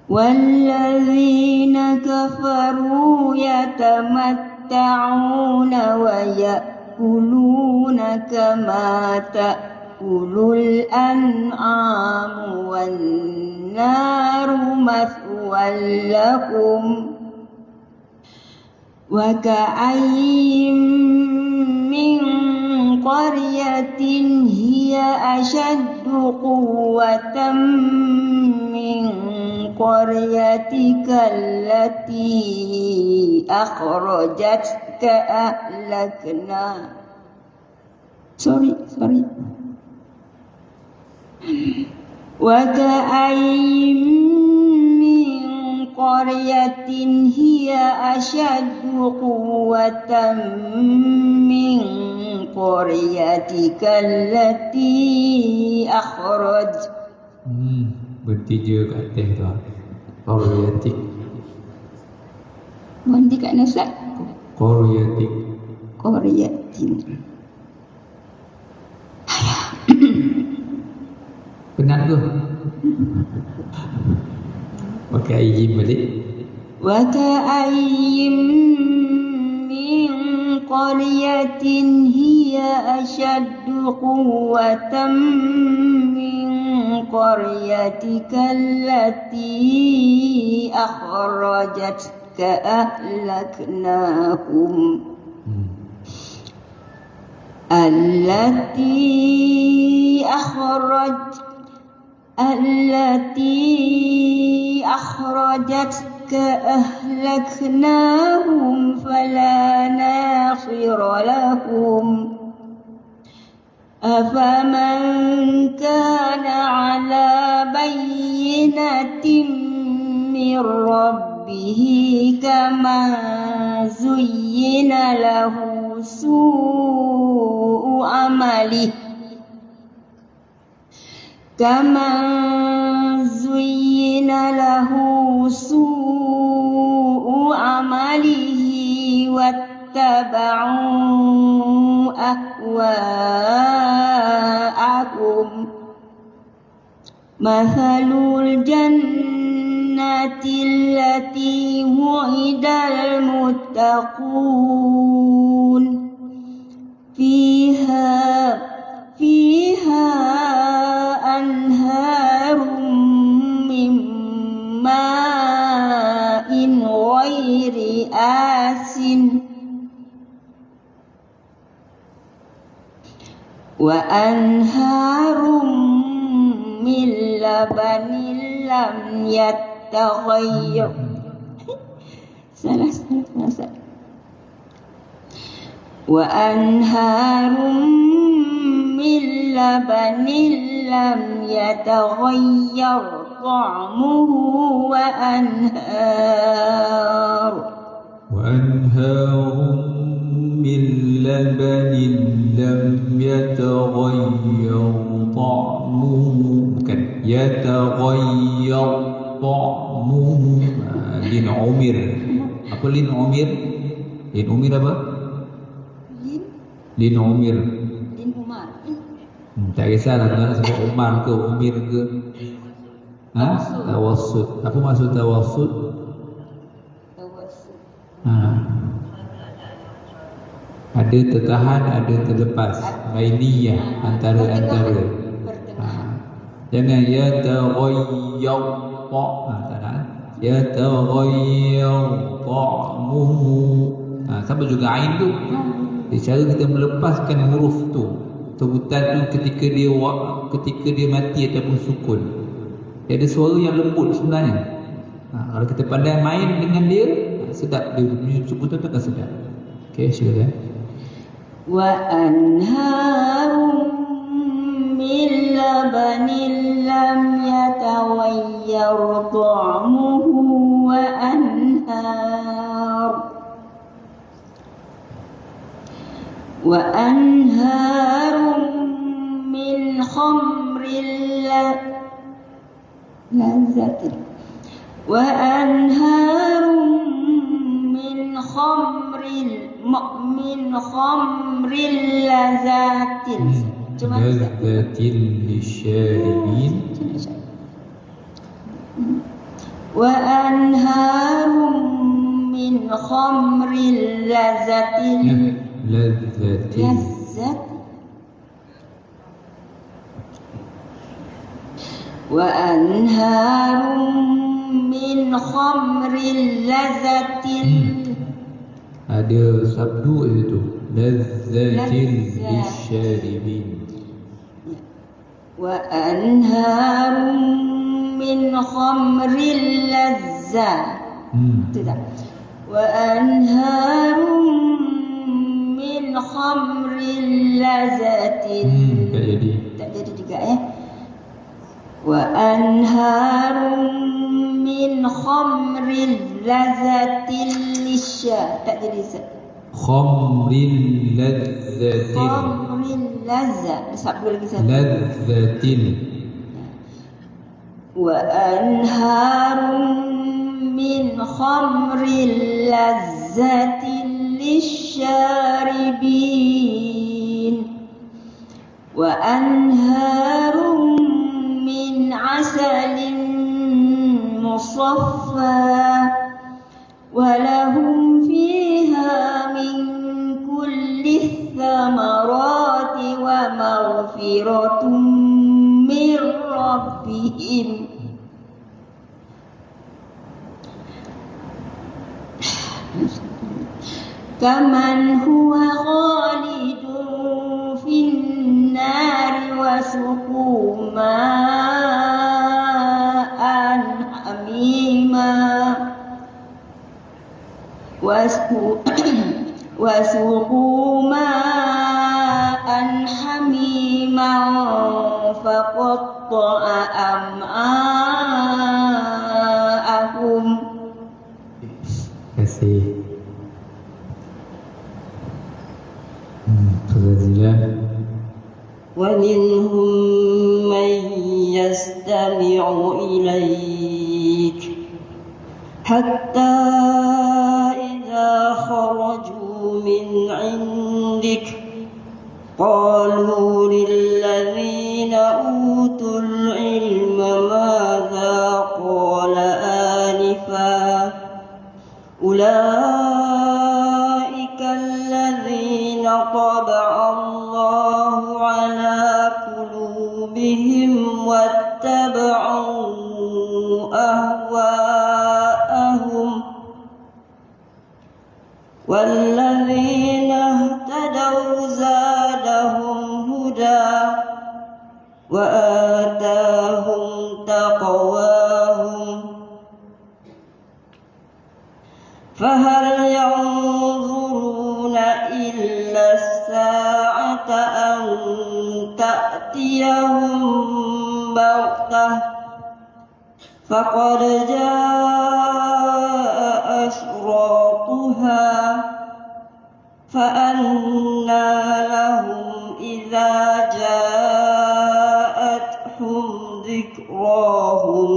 والذين كفروا يتمتعون ويأكلون كما تأكل الأنعام والنار مثوى لهم وكأين من قرية هي أشد قوة من قريتك التي أخرجتك وكأين من قرية هي أشد قوة من قريتك التي أخرجتك. Bertiga kat atas tu. Qaryatik. Berhenti kat nasab. Qaryatik. Qaryatin. Penat tu. Pakai ayim balik. وكأين من قرية هي أشد قوة من قريتك التي أخرجتك أهلكناهم التي أخرجتك أهلكناهم فلا ناصر لهم أفمن كان على بينة من ربه كمن زين له سوء عمله واتبعوا أهواءهم مثل الجنة التي وعد المتقون فيها أنهار من ماء غير آسن وأنهار من لبن لم يتغير وأنهار من لبن لم يتغير طعمه وأنهار من لبن لم يتغير طعمه bukan يتغير طعمه lin umir apa lin umir apa lin umar tak kisahlah tuan sebut Umar ke Umir ke tawassut apa maksud tawassut Ada tertahan, ada terlepas. Bainiyah, antara-antara. Jangan yataghayyar tak nak. Yataghayyar ta'muhu. Sama juga ain tu. Cara kita melepaskan huruf tu, sebutan tu ketika dia mati ataupun sukun. Dia ada suara yang lembut sebenarnya. Kalau kita pandai main dengan dia, sedap dia punya sebutan tu akan sedap. Okey, silakan. Wa anharum min labanin lam yatawayyar ta'muhu wa anharum min khamrin lazzatin wa anharum min khamrin lazzatin lazzatin lisyaribin wa anharum min khamrin lazzatin wa anharum min khamrin lazzatin. Ada sabdu itu lazzatin lisyaribin. Wa anharum min khamrin lazzah. Tidak. Wa anharum min khamrin lazzatin. Tak jadi juga ya. Wa anharum min khamrin lazzatin lisya. Tak jadi khamrin lazzatin. Khamrin lazzat. Sabdu lagi satu. Lazzatin. Wa anharum min khamrin lazzatin lisyaribin. Wa anharum min asalin musaffa wa lahum fiha min kulli thamarati wa maghfiratun min rabbihim. Kaman huwa khalidun fin nari wa suqu ma'an hamima wa suqu ma'an hamima faqatta'a am'a'ahum. Terima kasih. ومنهم من يستمع إليك حتى إذا خرجوا من عندك قالوا للذين أوتوا العلم ماذا قال آنفا أولئك الذين طبع الله على قلوبهم واتبعوا أهواءهم والذين اهتدوا زادهم هدى وآتاهم تقواهم فهل ينظرون إلا الساعة أن تأتيهم بغتة فقد جاء أشراطها فأنى لهم إذا جاءتهم ذكراهم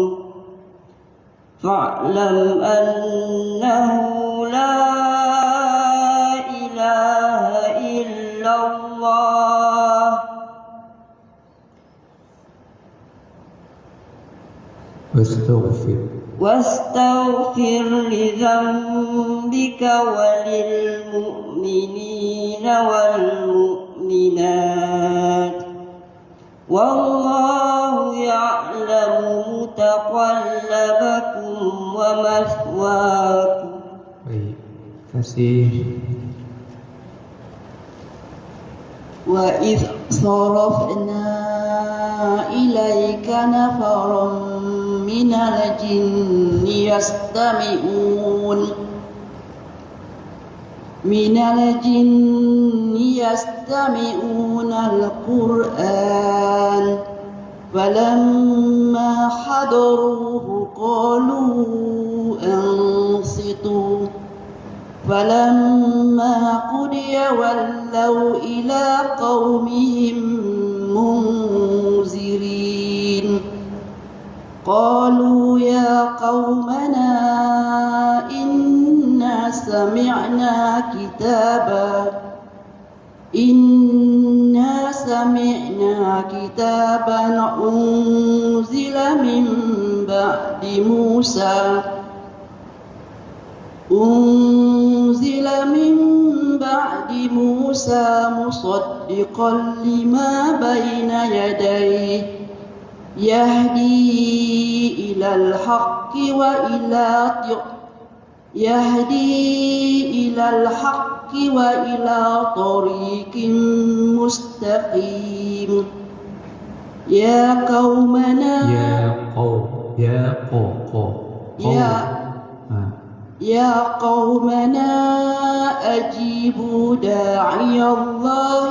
فاعلم أنه لا إله إلا الله واستغفر لذنبك وللمؤمنين والمؤمنات والله يعلم متقلبكم ومثواكم. Baik, terima kasih. وإذ صرفنا إليك نفرا من الجن يستمعون القرآن فلما حضروه قالوا أنصتوا فلما قضي ولوا إلى قومهم منذرين قالوا يا قومنا إنا سمعنا كتابا أنزل من بعد موسى مصدقا لما بين يديه يهدي إلى الحق وإلى طريق مستقيم يا قومنا يا قومنا أجيبوا داعي الله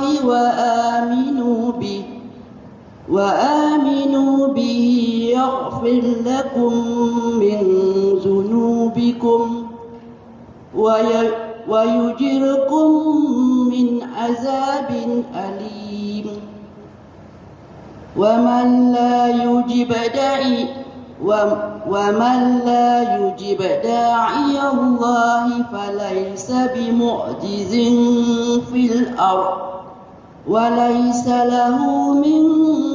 وآمنوا به يغفر لكم من ذنوبكم ويجركم من عذاب أليم ومن لا يجب داعي الله فليس بمعجز في الأرض وليس له من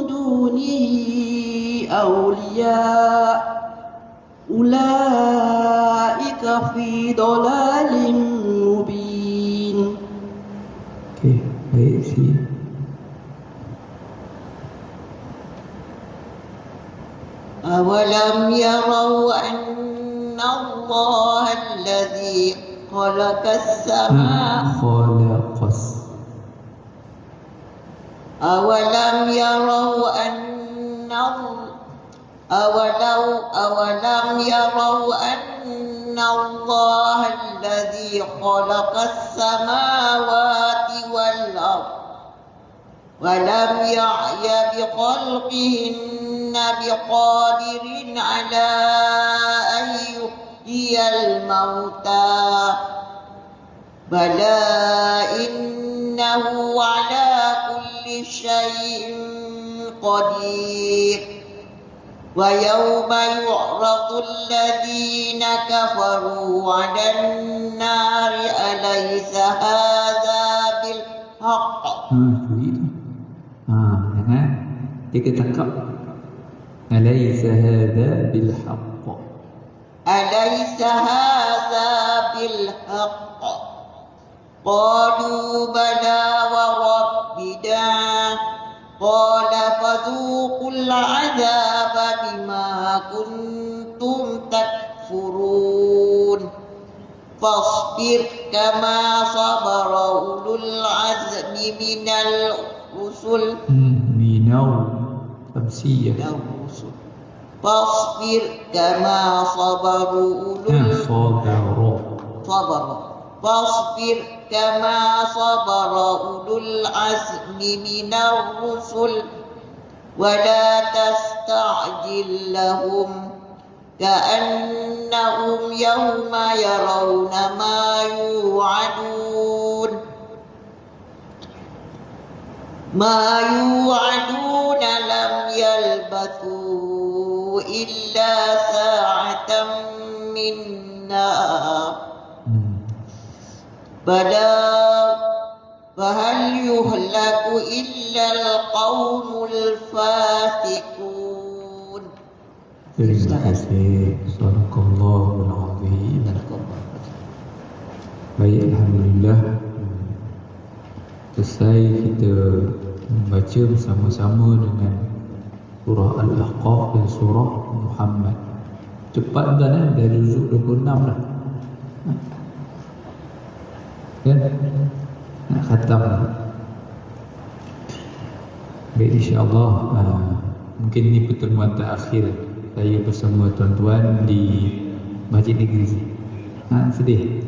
دونه أولياء أولئك في ضلال مبين. Okey, baik sih. أولم يروا أن الله الذي خلق السماء أولم يروا أن الله الذي خلق السماوات والأرض ولم يعي بخلقهن بقادر على أن يحيي الموتى بلى إنه على كل شيء قدير ويوم يعرض الذين كفروا على النار أليس هذا بالحق. Kita tangkap أليس هذا بالحق قالوا بلى وربنا قال فذوقوا العذاب بما كنتم تكفرون فاصبر كما صبر أولو العزم من الرسل فاصبر كما صبروا أولو العزم من الرسل ولا تستعجل لهم كأنهم يوم يرون ما يوعدون لم يلبثوا إلا ساعة من نار فهل يهلك إلا القوم الفاسقون. Terima kasih. Sadaqallahul azim. Baik, alhamdulillah. selesai kita membaca bersama-sama dengan surah Al-Ahqaf dan surah Muhammad. Cepat dah dari juzuk 26 dah. Kan? Nak khatam. Baik, insya-Allah mungkin ini pertemuan terakhir saya bersama tuan-tuan di Masjid Negeri. Sedih.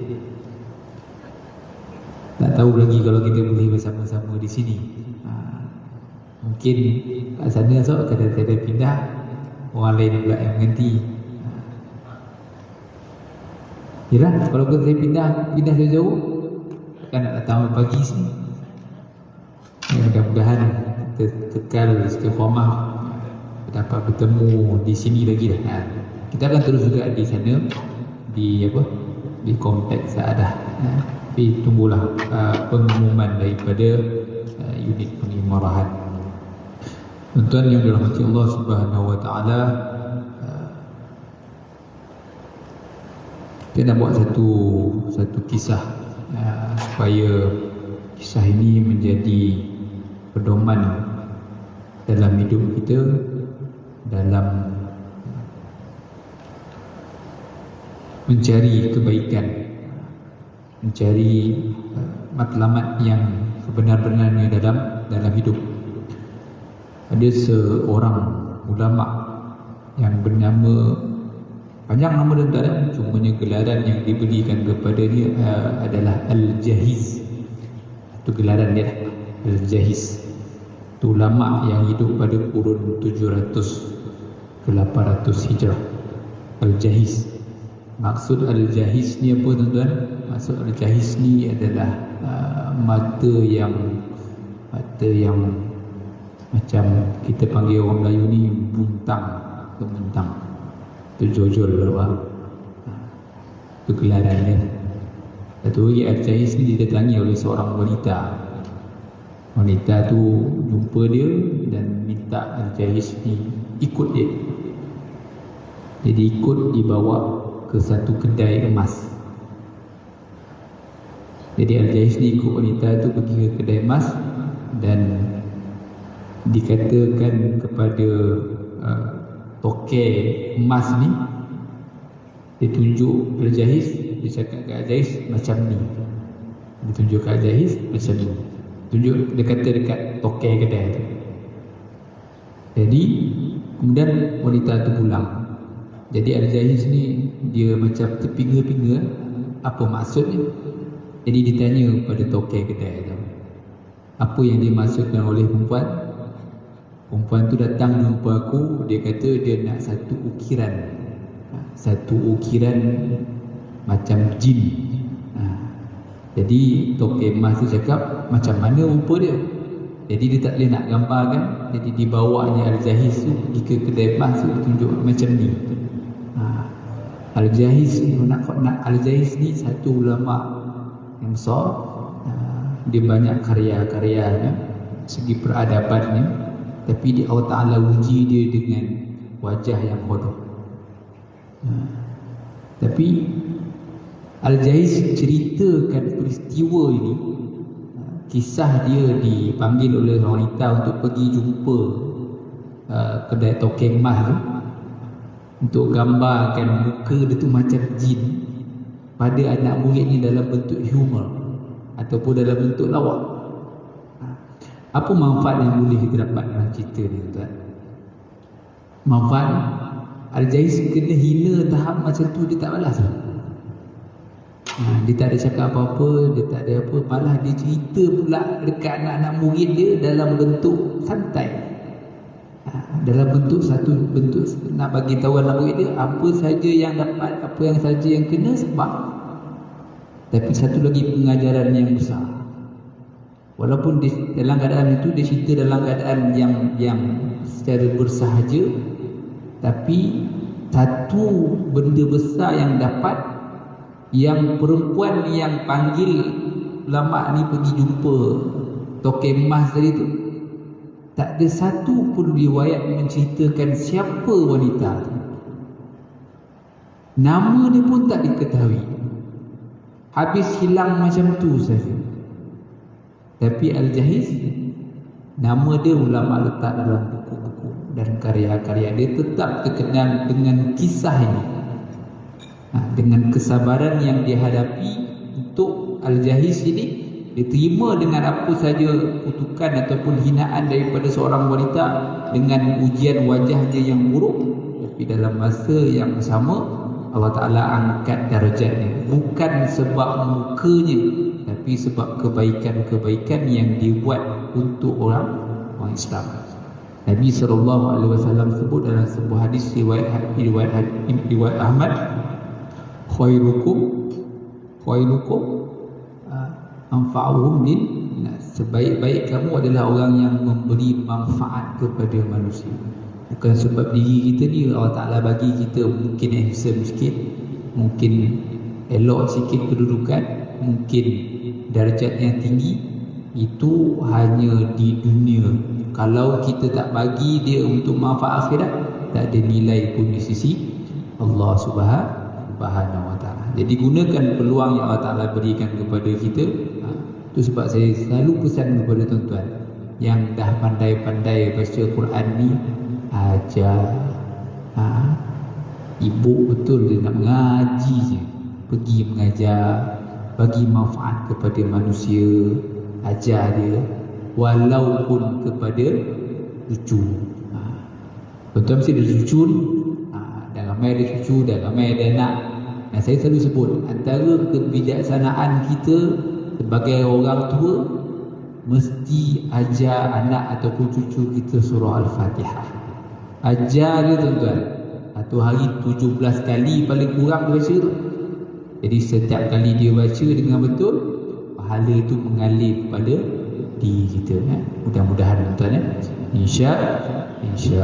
Tak tahu lagi kalau kita boleh bersama-sama di sini. Mungkin kat sana kadang-kadang pindah, orang lain pula yang ganti. Yalah, kalau saya pindah jauh-jauh, kan nak datang pagi sini. Mudah-mudahan kita kekal istiqamah, dapat bertemu di sini lagi dah. Kita akan terus juga di sana, di kompleks Saadah. Tapi tunggulah pengumuman daripada unit pengimarahan. Tuan-tuan yang dirahmati Allah Subhanahu wa taala, kita nak buat satu kisah supaya kisah ini menjadi pedoman dalam hidup kita, dalam mencari kebaikan, mencari matlamat yang sebenar-benarnya dalam hidup. Ada seorang ulama yang bernama, panjang nama dia, cumanya gelaran yang diberikan kepada dia adalah Al-Jahiz. Itu gelaran dia, Al-Jahiz. Itu ulama yang hidup pada kurun 700 ke 800 Hijrah. Al-Jahiz. Maksud Al-Jahiz ni apa, tuan-tuan? Maksud Al-Jahiz ni adalah mata yang macam kita panggil orang Melayu ni buntang, itu jojol lah. Itu gelaran dia. Satu lagi, Al-Jahiz ni didatangi oleh seorang wanita. Wanita tu jumpa dia dan minta Al-Jahiz ni ikut dia. Jadi dibawa ke satu kedai emas. Jadi Al-Jahiz ni ikut wanita tu pergi ke kedai emas, dan dikatakan kepada tokek emas ni, dia tunjuk Al-Jahiz, dia cakap ke Al-Jahiz macam ni, dia tunjuk ke Al-Jahiz macam ni, dia kata dekat tokek kedai tu. Jadi kemudian wanita tu pulang. Jadi Al-Jahiz ni dia macam terpinga-pinga apa maksudnya. Jadi ditanya kepada tokek kedai tu, apa yang dimaksudkan oleh perempuan. Perempuan tu datang jumpa aku, dia kata dia nak satu ukiran macam jin. Jadi tokek emas tu cakap macam mana rupa dia. Jadi dia tak boleh nak gambarkan. Jadi dibawanya Al-Jahiz tu pergi ke kedai emas tu, tunjuk macam ni. Al-Jahiz Al-Jahiz ni satu ulama yang besar. Dia banyak karya-karyanya, segi peradabannya. Tapi Allah Ta'ala uji dia dengan wajah yang bodoh. Tapi Al-Jahiz ceritakan peristiwa ini. Kisah dia dipanggil oleh wanita untuk pergi jumpa kedai tokek emas tu, untuk gambarkan muka dia tu macam jin pada anak murid ni dalam bentuk humor ataupun dalam bentuk lawak. Apa manfaat yang boleh kita dapat dalam cerita ni, tuan? Manfaat Al-Jahiz kena hina tahap macam tu, dia tak balas. Dia tak ada cakap apa-apa, dia tak ada apa, malah dia cerita pula dekat anak-anak murid dia dalam bentuk santai. Dalam bentuk nak bagi tahu anak murid dia apa saja yang dapat, apa yang saja yang kena sebab. Tapi satu lagi pengajaran yang besar. Walaupun dalam keadaan itu dia cerita dalam keadaan yang secara bersahaja, tapi satu benda besar yang dapat, yang perempuan yang panggil ulama ni pergi jumpa tokek emas tadi tu, tak ada satu pun riwayat menceritakan siapa wanita tu. Nama dia pun tak diketahui. Habis hilang macam tu saja. Tapi Al-Jahiz, nama dia ulama letak dalam buku-buku dan karya-karya. Dia tetap terkenal dengan kisah ini, dengan kesabaran yang dia hadapi. Untuk Al-Jahiz ini, dia terima dengan apa saja kutukan ataupun hinaan daripada seorang wanita dengan ujian wajahnya yang buruk. Tapi dalam masa yang sama, Allah Ta'ala angkat darjatnya, bukan sebab mukanya, tapi sebab kebaikan-kebaikan yang dibuat untuk orang Islam. Nabi SAW sebut dalam sebuah hadis riwayat Ahmad, khairukum anfa'uhum linnas. Sebaik-baik kamu adalah orang yang memberi manfaat kepada manusia. Bukan sebab diri kita ni Allah Ta'ala bagi kita mungkin handsome sikit, mungkin elok sikit kedudukan, mungkin darjat yang tinggi. Itu hanya di dunia. Kalau kita tak bagi dia untuk manfaat akhirat, tak ada nilai pun di sisi Allah Subhanahu wa Ta'ala. Jadi gunakan peluang yang Allah Ta'ala berikan kepada kita. Itu sebab saya selalu pesan kepada tuan-tuan yang dah pandai-pandai baca Quran ni, ajar. Ibu betul dia nak mengaji je, pergi mengajar, bagi manfaat kepada manusia, ajar dia, walaupun kepada cucu. Tuan-tuan mesti ada cucu ni, dah ramai ada cucu, dah ramai ada anak. Dan saya selalu sebut, antara kebijaksanaan kita sebagai orang tua, mesti ajar anak ataupun cucu kita surah Al-Fatihah. Ajar dia tuan-tuan. Satu hari 17 kali paling kurang dia baca tu. Jadi setiap kali dia baca dengan betul, pahala itu mengalir kepada diri kita. Mudah-mudahan tuan-tuan, insya-Allah.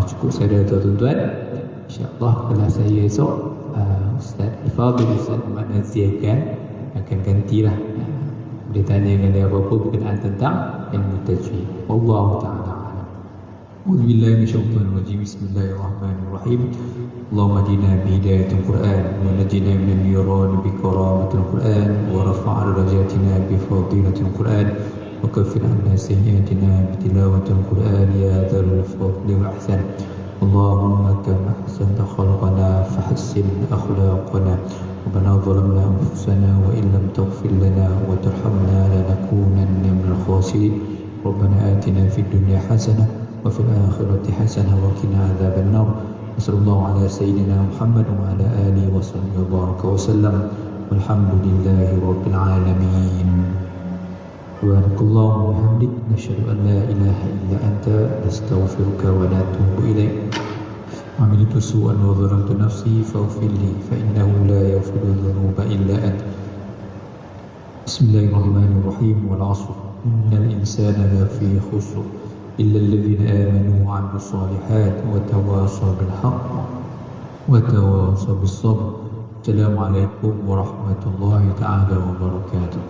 Cukup saya tuan-tuan. Insya-Allah kelas saya esok, Ustaz Al-Fadhil, Ustaz Ahmad Nazir akan gantilah. Dia tanya dengan apa-apa berkenaan tentang ilmu tajwid. Wallahu ta'ala a'lam. A'udzu billahi minasyaitonir rajim. Bismillahirrahmanirrahim. Allahumma hdina bi hidayatil Qur'an wa najina min niran bi karamatil Qur'an wa rafa'na darajatina bi fadilatil Qur'an wa kaffir 'anna sayyi'atina bi tilawatil Qur'an ya dzal fadli wal ihsan. Allahumma kama ahsanta khalqana fahassin akhlaqana. ربنا ظلمنا أنفسنا وإن لم تغفر لنا وترحمنا لنكونن من الخاسرين. ربنا آتنا في الدنيا حسنة وفي الآخرة حسنة وقنا عذاب النار. وصلى الله على سيدنا محمد وعلى آله وصحبه وبارك وسلم والحمد لله رب العالمين. سبحانك اللهم وبحمدك نشهد أن لا إله إلا أنت نستغفرك ونتوب إليك. عملت سوءا وظلمت نفسي فاغفر لي فإنه لا يغفر الذنوب إلا أنت. بسم الله الرحمن الرحيم. والعصر إن الإنسان لفي خسر إلا الذين آمنوا وعملوا الصالحات وتواصوا بالحق وتواصوا بالصبر. السلام عليكم ورحمة الله تعالى وبركاته.